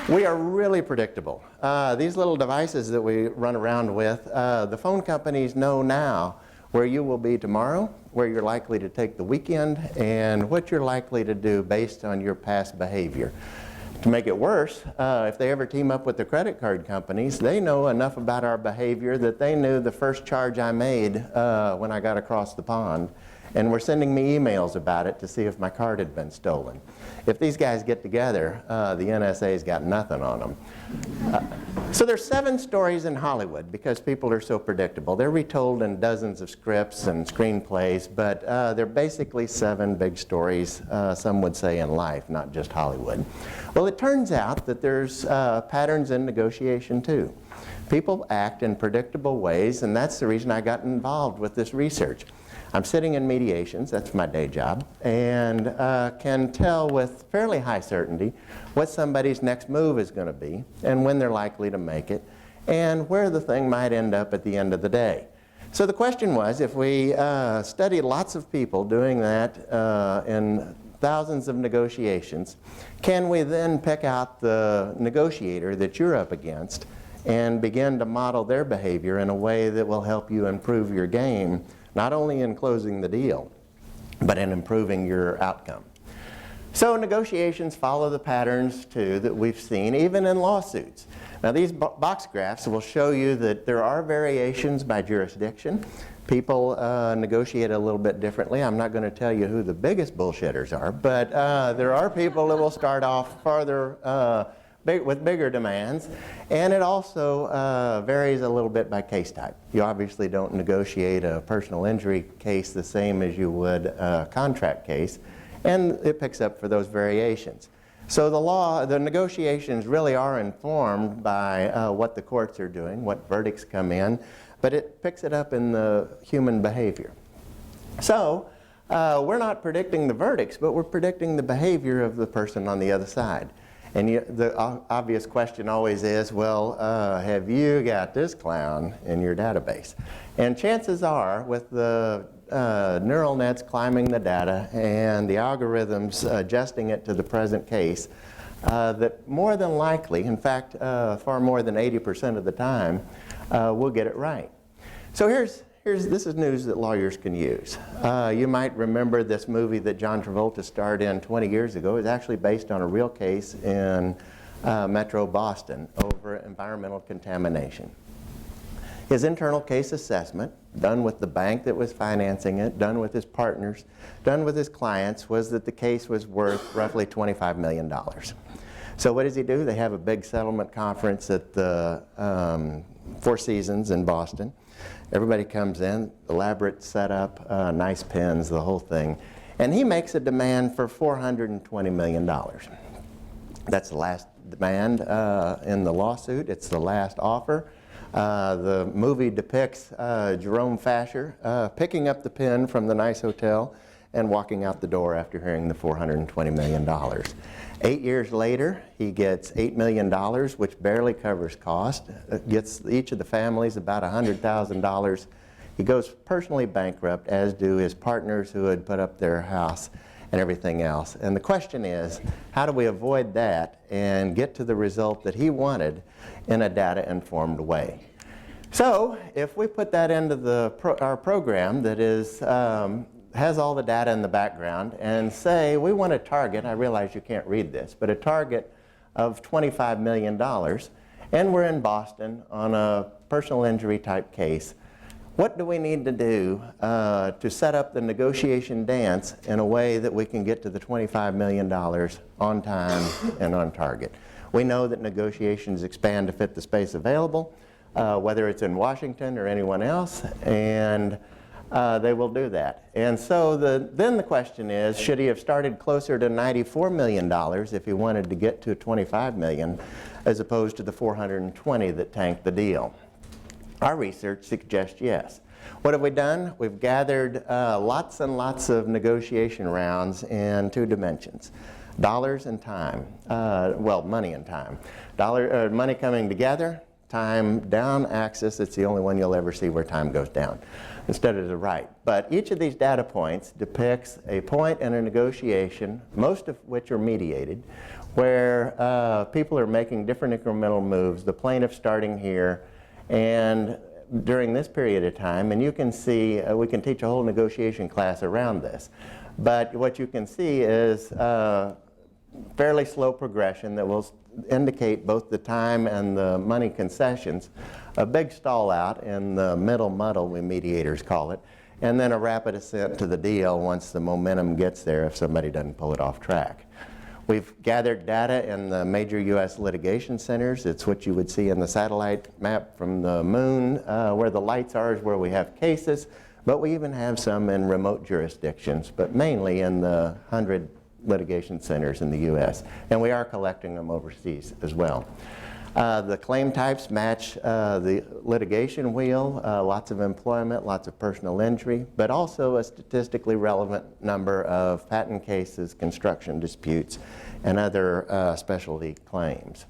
We are really predictable. These little devices that we run around with, the phone companies know now where you will be tomorrow, where you're likely to take the weekend, and what you're likely to do based on your past behavior. To make it worse, if they ever team up with the credit card companies, they know enough about our behavior that they knew the first charge I made when I got across the pond, and were sending me emails about it to see if my card had been stolen. If these guys get together, the NSA's got nothing on them. So there's 7 stories in Hollywood because people are so predictable. They're retold in dozens of scripts and screenplays, but they're basically 7 big stories, some would say in life, not just Hollywood. Well, it turns out that there's patterns in negotiation too. People act in predictable ways, and that's the reason I got involved with this research. I'm sitting in mediations, that's my day job, and can tell with fairly high certainty what somebody's next move is going to be and when they're likely to make it and where the thing might end up at the end of the day. So the question was, if we studied lots of people doing that in thousands of negotiations, can we then pick out the negotiator that you're up against and begin to model their behavior in a way that will help you improve your game, not only in closing the deal, but in improving your outcome. So negotiations follow the patterns too that we've seen even in lawsuits. Now these box graphs will show you that there are variations by jurisdiction. People negotiate a little bit differently. I'm not going to tell you who the biggest bullshitters are, but there are people that will start off farther with bigger demands, and it also varies a little bit by case type. You obviously don't negotiate a personal injury case the same as you would a contract case, and it picks up for those variations. So the negotiations really are informed by what the courts are doing, what verdicts come in, but it picks it up in the human behavior. So we're not predicting the verdicts, but we're predicting the behavior of the person on the other side. And the obvious question always is, well, have you got this clown in your database? And chances are, with the neural nets climbing the data and the algorithms adjusting it to the present case, that more than likely, in fact, far more than 80% of the time, we'll get it right. So this is news that lawyers can use. You might remember this movie that John Travolta starred in 20 years ago. It's actually based on a real case in Metro Boston over environmental contamination. His internal case assessment, done with the bank that was financing it, done with his partners, done with his clients, was that the case was worth roughly $25 million. So what does he do? They have a big settlement conference at the Four Seasons in Boston. Everybody comes in, elaborate setup, nice pens, the whole thing. And he makes a demand for $420 million. That's the last demand in the lawsuit. It's the last offer. The movie depicts Jerome Fasher picking up the pen from the nice hotel and walking out the door after hearing the $420 million. 8 years later, he gets $8 million, which barely covers cost. It gets each of the families about $100,000. He goes personally bankrupt, as do his partners who had put up their house and everything else. And the question is, how do we avoid that and get to the result that he wanted in a data-informed way? So if we put that into our program that is has all the data in the background and say we want a target, I realize you can't read this, but a target of $25 million, and we're in Boston on a personal injury type case, what do we need to do to set up the negotiation dance in a way that we can get to the $25 million on time and on target? We know that negotiations expand to fit the space available, whether it's in Washington or anyone else, and they will do that. And so then the question is, should he have started closer to $94 million if he wanted to get to $25 million as opposed to the $420 that tanked the deal? Our research suggests yes. What have we done? We've gathered lots and lots of negotiation rounds in 2 dimensions. Dollars and time. Well, money and time. Money coming together, time down axis, it's the only one you'll ever see where time goes down instead of the right. But each of these data points depicts a point in a negotiation, most of which are mediated, where people are making different incremental moves, the plaintiff starting here, and during this period of time, and you can see, we can teach a whole negotiation class around this, but what you can see is fairly slow progression that will indicate both the time and the money concessions, a big stall out in the middle muddle, we mediators call it, and then a rapid ascent to the deal once the momentum gets there if somebody doesn't pull it off track. We've gathered data in the major U.S. litigation centers. It's what you would see in the satellite map from the moon. Where the lights are is where we have cases, but we even have some in remote jurisdictions, but mainly in the 100 litigation centers in the U.S. And we are collecting them overseas as well. The claim types match the litigation wheel, lots of employment, lots of personal injury, but also a statistically relevant number of patent cases, construction disputes, and other specialty claims.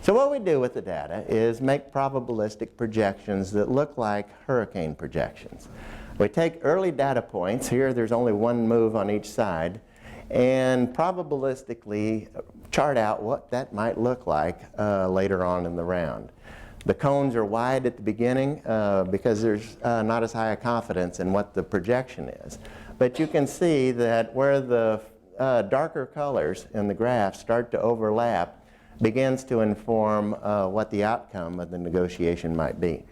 So what we do with the data is make probabilistic projections that look like hurricane projections. We take early data points, here there's only one move on each side, and probabilistically chart out what that might look like later on in the round. The cones are wide at the beginning because there's not as high a confidence in what the projection is. But you can see that where the darker colors in the graph start to overlap begins to inform what the outcome of the negotiation might be.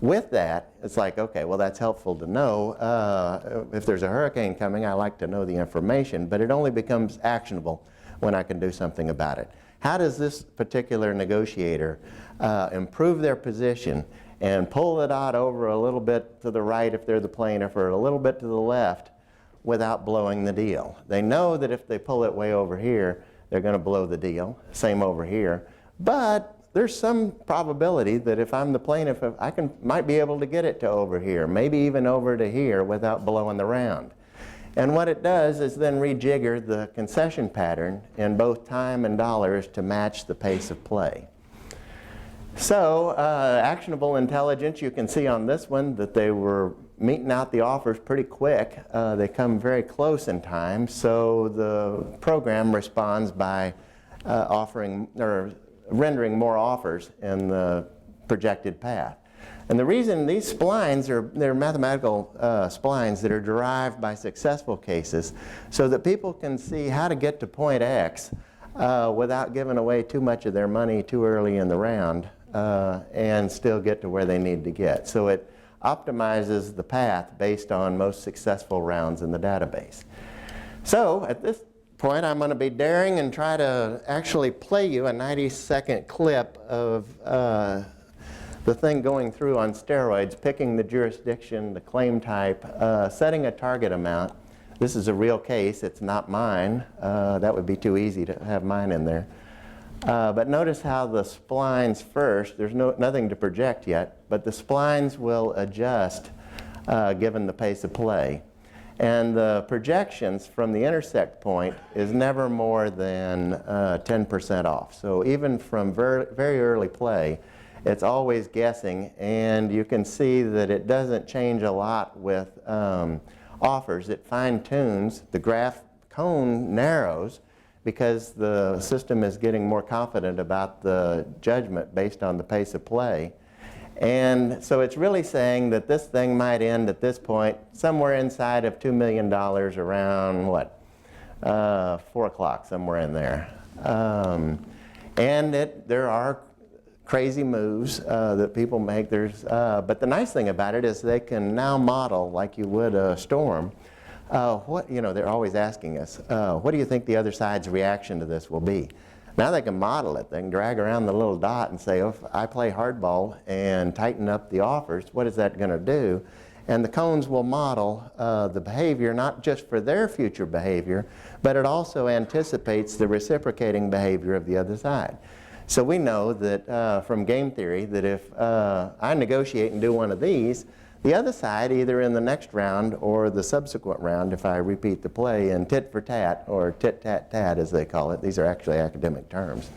With that, it's like, okay, well, that's helpful to know. If there's a hurricane coming, I like to know the information, but it only becomes actionable when I can do something about it. How does this particular negotiator improve their position and pull the dot over a little bit to the right if they're the plaintiff or a little bit to the left without blowing the deal? They know that if they pull it way over here, they're going to blow the deal. Same over here. But there's some probability that if I'm the plaintiff, I might be able to get it to over here, maybe even over to here without blowing the round. And what it does is then rejigger the concession pattern in both time and dollars to match the pace of play. So actionable intelligence, you can see on this one that they were meeting out the offers pretty quick. They come very close in time, so the program responds by offering or rendering more offers in the projected path. And the reason these splines they're mathematical splines that are derived by successful cases so that people can see how to get to point X without giving away too much of their money too early in the round and still get to where they need to get. So it optimizes the path based on most successful rounds in the database. So at this point, I'm going to be daring and try to actually play you a 90-second clip of the thing going through on steroids, picking the jurisdiction, the claim type, setting a target amount. This is a real case. It's not mine. That would be too easy to have mine in there. But notice how the splines first, there's nothing to project yet, but the splines will adjust given the pace of play. And the projections from the intersect point is never more than 10% off. So even from very early play, it's always guessing, and you can see that it doesn't change a lot with offers. It fine-tunes. The graph cone narrows because the system is getting more confident about the judgment based on the pace of play. And so it's really saying that this thing might end at this point somewhere inside of $2 million around, what, 4 o'clock, somewhere in there. And there are crazy moves that people make. But the nice thing about it is they can now model, like you would a storm, they're always asking us, what do you think the other side's reaction to this will be? Now they can model it. They can drag around the little dot and say, oh, if I play hardball and tighten up the offers, what is that going to do? And the cones will model the behavior, not just for their future behavior, but it also anticipates the reciprocating behavior of the other side. So we know that from game theory that if I negotiate and do one of these, the other side, either in the next round or the subsequent round, if I repeat the play in tit for tat, or tit-tat-tat as they call it, these are actually academic terms,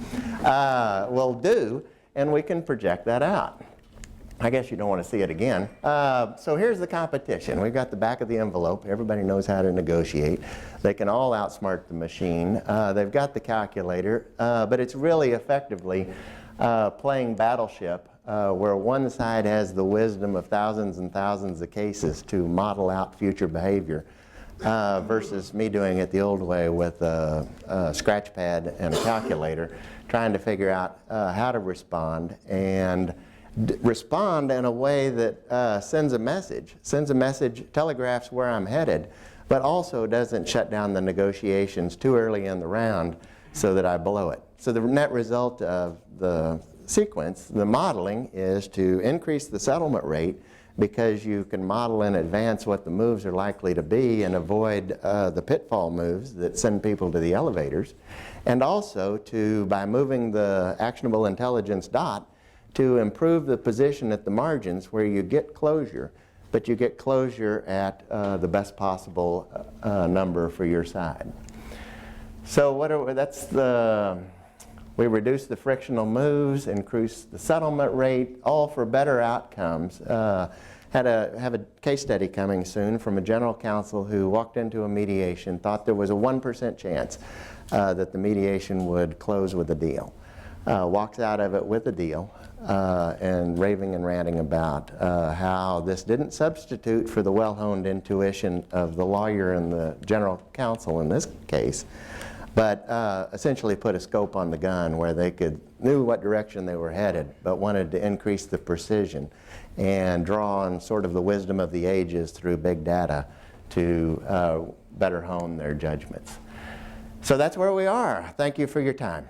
will do. and we can project that out. I guess you don't want to see it again. So here's the competition. We've got the back of the envelope. Everybody knows how to negotiate. They can all outsmart the machine. They've got the calculator, but it's really effectively playing battleship, where one side has the wisdom of thousands and thousands of cases to model out future behavior, versus me doing it the old way with a scratch pad and a calculator, trying to figure out how to respond, and respond in a way that sends a message, telegraphs where I'm headed, but also doesn't shut down the negotiations too early in the round so that I blow it. So the net result of the sequence, the modeling, is to increase the settlement rate, because you can model in advance what the moves are likely to be and avoid the pitfall moves that send people to the elevators, and also to, by moving the actionable intelligence dot, to improve the position at the margins where you get closure, but you get closure at the best possible number for your side. So we reduce the frictional moves, increase the settlement rate, all for better outcomes. Have a case study coming soon from a general counsel who walked into a mediation, thought there was a 1% chance that the mediation would close with a deal. Walks out of it with a deal, and raving and ranting about how this didn't substitute for the well-honed intuition of the lawyer and the general counsel in this case, but essentially put a scope on the gun where they knew what direction they were headed, but wanted to increase the precision and draw on sort of the wisdom of the ages through big data to better hone their judgments. So that's where we are. Thank you for your time.